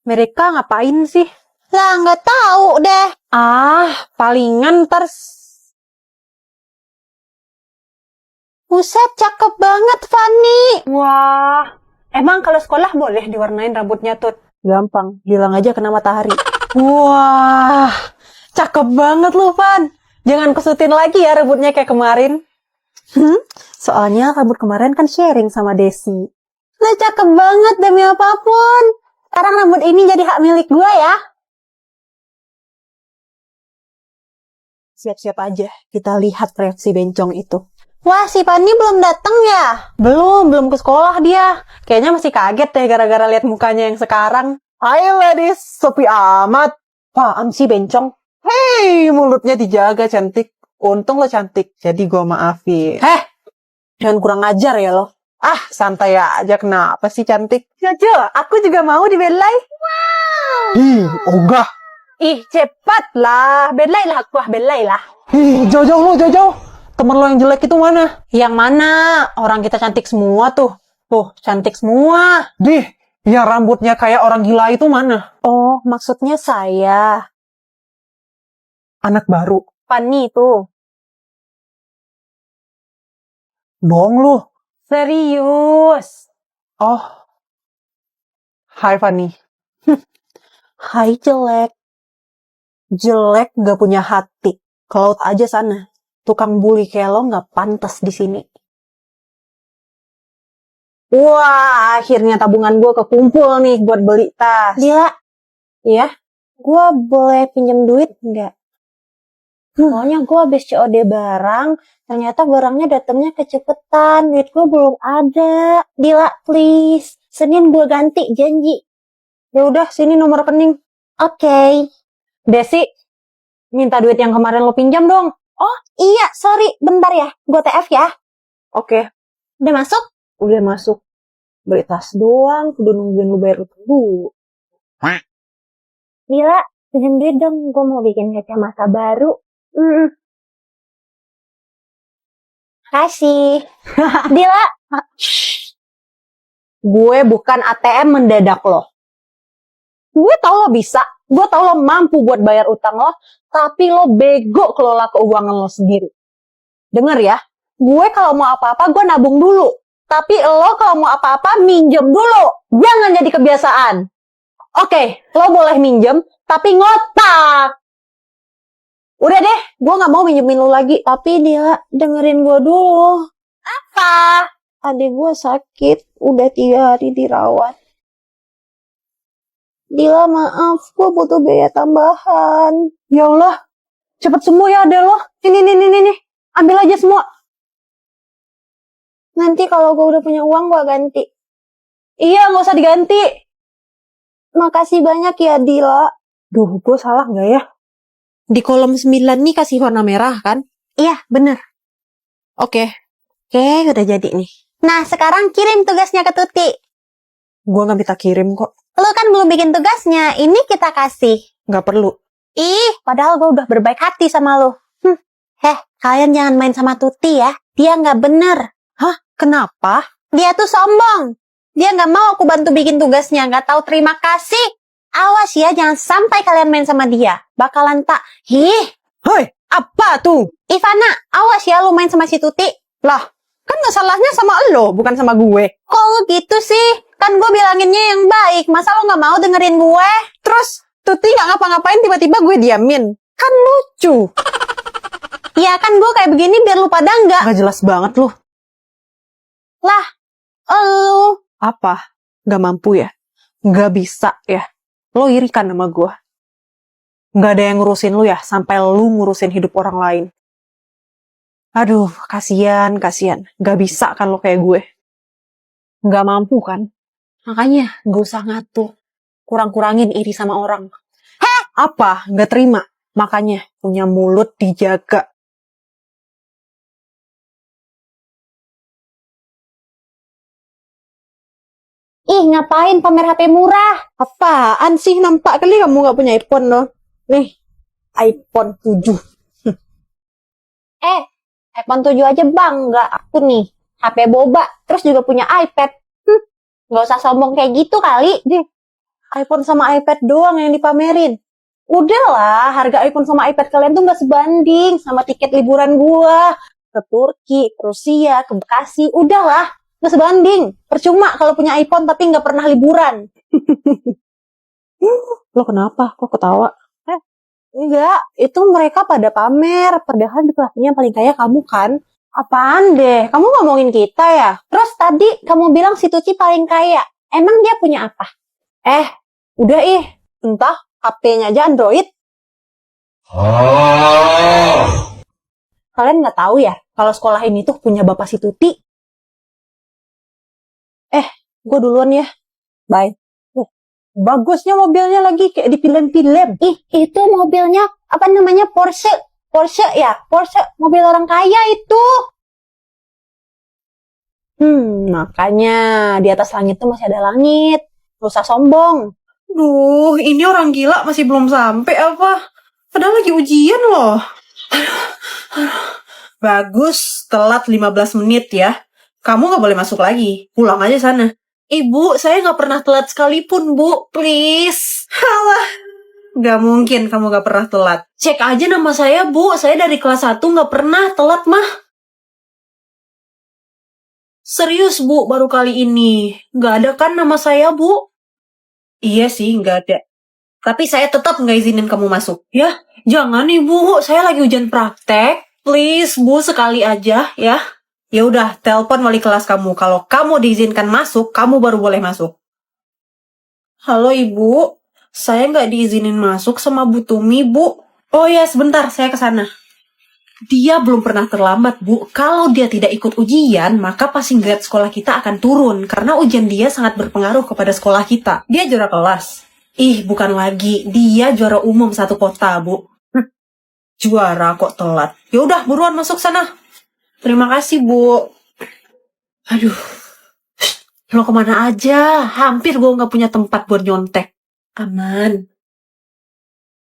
Mereka ngapain sih? Lah, nggak tahu deh. Palingan Buset, cakep banget, Fanny. Wah, emang kalau sekolah boleh diwarnain rambutnya, Tut? Gampang, bilang aja kena matahari. Wah, cakep banget lu, Van. Jangan kusutin lagi ya rambutnya kayak kemarin. Soalnya rambut kemarin kan sharing sama Desi. Lah, cakep banget demi apapun. Sekarang rambut ini jadi hak milik gue ya. Siap-siap aja, kita lihat reaksi bencong itu. Wah, si Fanny belum datang ya? Belum ke sekolah dia. Kayaknya masih kaget deh gara-gara lihat mukanya yang sekarang. Hai ladies, sepi amat. Apaan sih bencong? Hei, mulutnya dijaga cantik. Untung lo cantik, jadi gua maafin. Jangan kurang ajar ya lo. Santai aja, kenapa sih cantik? Jojo, aku juga mau dibelai. Ih, ogah. Ih, cepat lah. Belai lah aku, belai lah. Ih, jauh. Temen lo yang jelek itu mana? Yang mana? Orang kita cantik semua tuh. Cantik semua. Dih, yang rambutnya kayak orang gila itu mana? Oh, maksudnya saya. Anak baru. Fanny tuh. Bohong lu. Serius. Oh. Hai Fanny. Hai jelek. Jelek gak punya hati. Ke laut aja sana. Tukang bully kayak lo gak pantas di sini. Wah, akhirnya tabungan gue kekumpul nih buat beli tas. Dia, Iya? gue boleh pinjam duit nggak? Soalnya gue habis COD barang, ternyata barangnya datangnya kecepetan, duit gue belum ada. Dila, please. Senin gue ganti, janji. Ya udah, sini nomor rekening. Oke. Desi, minta duit yang kemarin lo pinjam dong. Oh, iya, sorry. Bentar ya. Gue TF ya. Oke, Udah masuk? udah masuk. Beli tas doang, udah nungguin lu bayar utang dulu. Dila, pinjam duit dong. Gue mau bikin kacamata baru. Kasih. Dila. Gue bukan ATM mendadak lo. Gue tau lo bisa, gue tau lo mampu buat bayar utang lo, tapi lo bego kelola keuangan lo sendiri. Dengar ya, gue kalau mau apa-apa gue nabung dulu. Tapi lo kalau mau apa-apa minjem dulu. Jangan jadi kebiasaan. Oke, lo boleh minjem, tapi ngotak. Udah deh, gue gak mau minjemin lo lagi. Tapi Dila, dengerin gue dulu. Apa? Adik gue sakit, udah 3 hari dirawat. Dila, maaf, gue butuh biaya tambahan. Ya Allah, cepet sembuh ya adek lo. Ini. Ambil aja semua. Nanti kalau gue udah punya uang, gue ganti. Iya, gak usah diganti. Makasih banyak ya, Dila. Duh, gue salah gak ya? Di kolom 9 nih kasih warna merah kan? Iya, bener. Oke, udah jadi nih. Nah, sekarang kirim tugasnya ke Tuti. Gue gak minta kirim kok. Lo kan belum bikin tugasnya, ini kita kasih. Gak perlu. Ih, padahal gue udah berbaik hati sama lo. Kalian jangan main sama Tuti ya. Dia nggak bener. Hah? Kenapa? Dia tuh sombong. Dia nggak mau aku bantu bikin tugasnya, nggak tahu terima kasih. Awas ya, jangan sampai kalian main sama dia. Bakalan tak. Hoi, apa tuh? Ivana, awas ya lu main sama si Tuti. Lah, kan masalahnya sama lo, bukan sama gue. Kok lu gitu sih? Kan gue bilanginnya yang baik. Masa lu nggak mau dengerin gue? Terus, Tuti gak ngapa-ngapain tiba-tiba gue diamin. Kan lucu. Ya kan gue kayak begini biar lu pada nggak. Gak jelas banget lu. Lah, lu. Apa? Gak mampu ya? Gak bisa ya? Lo iri kan sama gue? Gak ada yang ngurusin lu ya, sampai lu ngurusin hidup orang lain. Aduh, kasihan. Gak bisa kan lo kayak gue? Gak mampu kan? Makanya gak usah ngatur. Kurang-kurangin iri sama orang. Apa? Gak terima? Makanya punya mulut dijaga. Ih, ngapain pamer HP murah? Apaan sih? Nampak kali kamu gak punya iPhone loh. Nih, iPhone 7. iPhone 7 aja bangga. Aku nih, HP boba. Terus juga punya iPad. Gak usah sombong kayak gitu kali. iPhone sama iPad doang yang dipamerin. Udahlah, harga iPhone sama iPad kalian tuh nggak sebanding sama tiket liburan gua ke Turki, ke Rusia, ke Bekasi. Udahlah, nggak sebanding. Percuma kalau punya iPhone tapi nggak pernah liburan. Lo kenapa? Kok ketawa? Enggak, itu mereka pada pamer. Padahal di kelasnya paling kaya kamu kan? Apaan deh? Kamu ngomongin kita ya? Terus tadi kamu bilang si Tuci paling kaya. Emang dia punya apa? Udah entah HP-nya aja Android. Kalian nggak tahu ya kalau sekolah ini tuh punya bapak si Tuti. Gue duluan ya. Bye. Bagusnya mobilnya lagi kayak di film-film. Itu mobilnya apa namanya? Porsche ya, Porsche mobil orang kaya itu. Makanya di atas langit tuh masih ada langit. Gak usah sombong. Duh, ini orang gila masih belum sampai apa? Padahal lagi ujian loh. Bagus, telat 15 menit ya. Kamu gak boleh masuk lagi. Pulang aja sana. Ibu, saya gak pernah telat sekalipun, Bu. Please. Halah. Gak mungkin kamu gak pernah telat. Cek aja nama saya, Bu. Saya dari kelas 1 gak pernah telat, mah. Serius, Bu, baru kali ini. Gak ada kan nama saya, Bu? Iya sih, gak ada. Tapi saya tetap gak izinin kamu masuk. Ya, jangan Ibu. Saya lagi ujian praktek. Please, Bu, sekali aja, ya. Ya udah, telepon wali kelas kamu. Kalau kamu diizinkan masuk, kamu baru boleh masuk. Halo, Ibu. Saya nggak diizinin masuk sama Bu Tumi, Bu. Oh ya, sebentar, saya ke sana. Dia belum pernah terlambat, Bu. Kalau dia tidak ikut ujian, maka passing grade sekolah kita akan turun. Karena ujian dia sangat berpengaruh kepada sekolah kita. Dia juara kelas. Bukan lagi. Dia juara umum satu kota, Bu. Juara kok telat. Yaudah, buruan masuk sana. Terima kasih, Bu. Aduh. Lo kemana aja? Hampir gue gak punya tempat buat nyontek. Aman.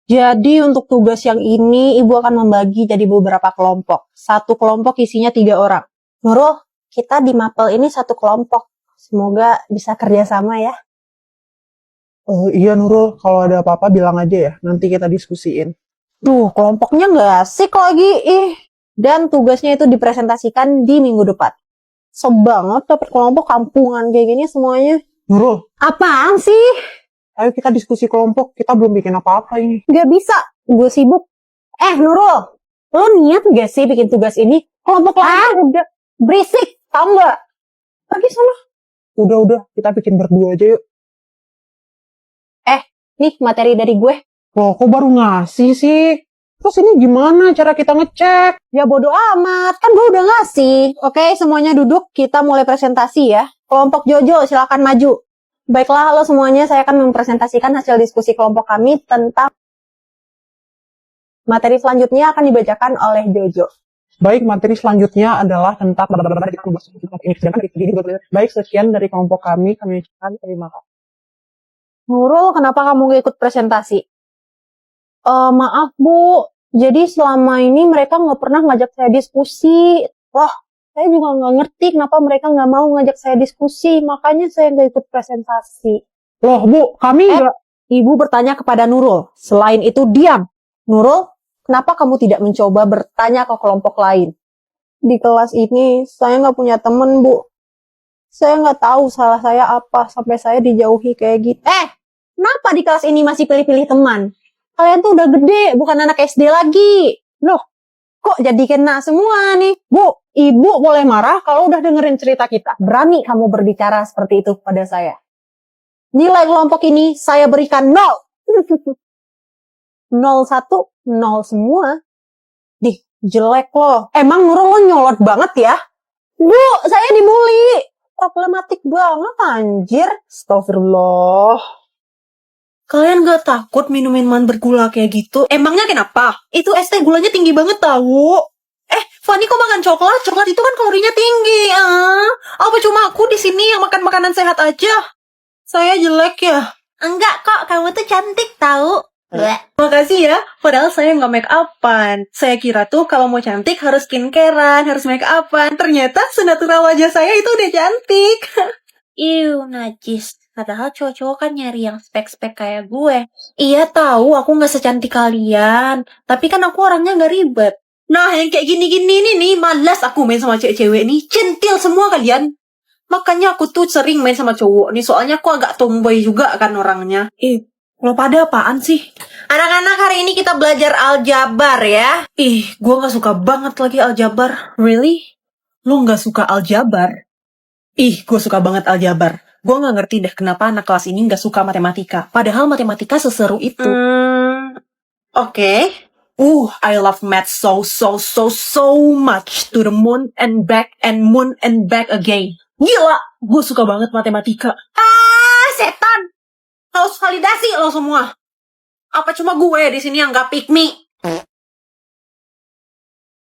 Jadi untuk tugas yang ini, Ibu akan membagi jadi beberapa kelompok. Satu kelompok isinya 3 orang. Nurul, kita di Mapel ini satu kelompok. Semoga bisa kerjasama ya. Oh iya Nurul, kalau ada apa-apa bilang aja ya. Nanti kita diskusiin. Kelompoknya nggak asik lagi. Dan tugasnya itu dipresentasikan di minggu depan. Sebanget dapet kelompok kampungan kayak gini semuanya. Nurul, Apaan sih? ayo kita diskusi kelompok. Kita belum bikin apa-apa ini. Gak bisa, gue sibuk. Nurul, lo niat gak sih bikin tugas ini? Kelompok lain udah berisik, tau gak? Pergi sana. Udah, kita bikin berdua aja yuk. Nih materi dari gue. Loh, kok baru ngasih sih? Terus ini gimana cara kita ngecek? Ya bodo amat, kan gue udah ngasih. Oke, semuanya duduk, kita mulai presentasi ya. Kelompok Jojo, silakan maju. Baiklah, lo semuanya, saya akan mempresentasikan hasil diskusi kelompok kami tentang materi selanjutnya akan dibacakan oleh Jojo. Baik, materi selanjutnya adalah tentang baik, sekian dari kelompok kami ucapkan terima kasih. Nurul, kenapa kamu gak ikut presentasi? Maaf Bu, jadi selama ini mereka nggak pernah ngajak saya diskusi. Wah, saya juga nggak ngerti kenapa mereka nggak mau ngajak saya diskusi, makanya saya nggak ikut presentasi. Loh Bu, kami nggak... Ibu bertanya kepada Nurul, selain itu diam. Nurul, kenapa kamu tidak mencoba bertanya ke kelompok lain? Di kelas ini, saya nggak punya temen Bu. Saya nggak tahu salah saya apa, sampai saya dijauhi kayak gitu. Kenapa di kelas ini masih pilih-pilih teman? Kalian tuh udah gede, bukan anak SD lagi. Loh, kok jadi kena semua nih? Bu, Ibu boleh marah kalau udah dengerin cerita kita. Berani kamu berbicara seperti itu pada saya. Nilai kelompok ini saya berikan 0. 0, 1, 0 semua. Jelek loh. Emang Nurul lo nyolot banget ya? Bu, saya dibully. Problematik banget anjir. Astagfirullah. Kalian gak takut minum minuman bergula kayak gitu? Emangnya kenapa? Itu es teh gulanya tinggi banget tahu. Fanny kok makan coklat? Coklat itu kan kalorinya tinggi. Apa cuma aku di sini yang makan makanan sehat aja? Saya jelek ya? Enggak kok, kamu tuh cantik tahu. Makasih ya, padahal saya nggak make upan. Saya kira tuh kalau mau cantik harus skincarean, harus make upan. Ternyata senatural wajah saya itu udah cantik. Najis. Padahal cowok-cowok kan nyari yang spek-spek kayak gue. Iya tahu, aku nggak secantik kalian. Tapi kan aku orangnya nggak ribet. Nah, yang kayak gini-gini nih, malas aku main sama cewek-cewek nih. Centil semua kalian. Makanya aku tuh sering main sama cowok nih, soalnya aku agak tomboy juga kan orangnya. Lo pada apaan sih? Anak-anak, hari ini kita belajar aljabar ya. Gue gak suka banget lagi aljabar. Really? Lo gak suka aljabar? Gue suka banget aljabar. Gue gak ngerti deh kenapa anak kelas ini gak suka matematika. Padahal matematika seseru itu. Oke. I love math so much. To the moon and back again. Gila, gue suka banget matematika. Setan. Harus validasi lo semua. Apa cuma gue di sini yang gak pick me?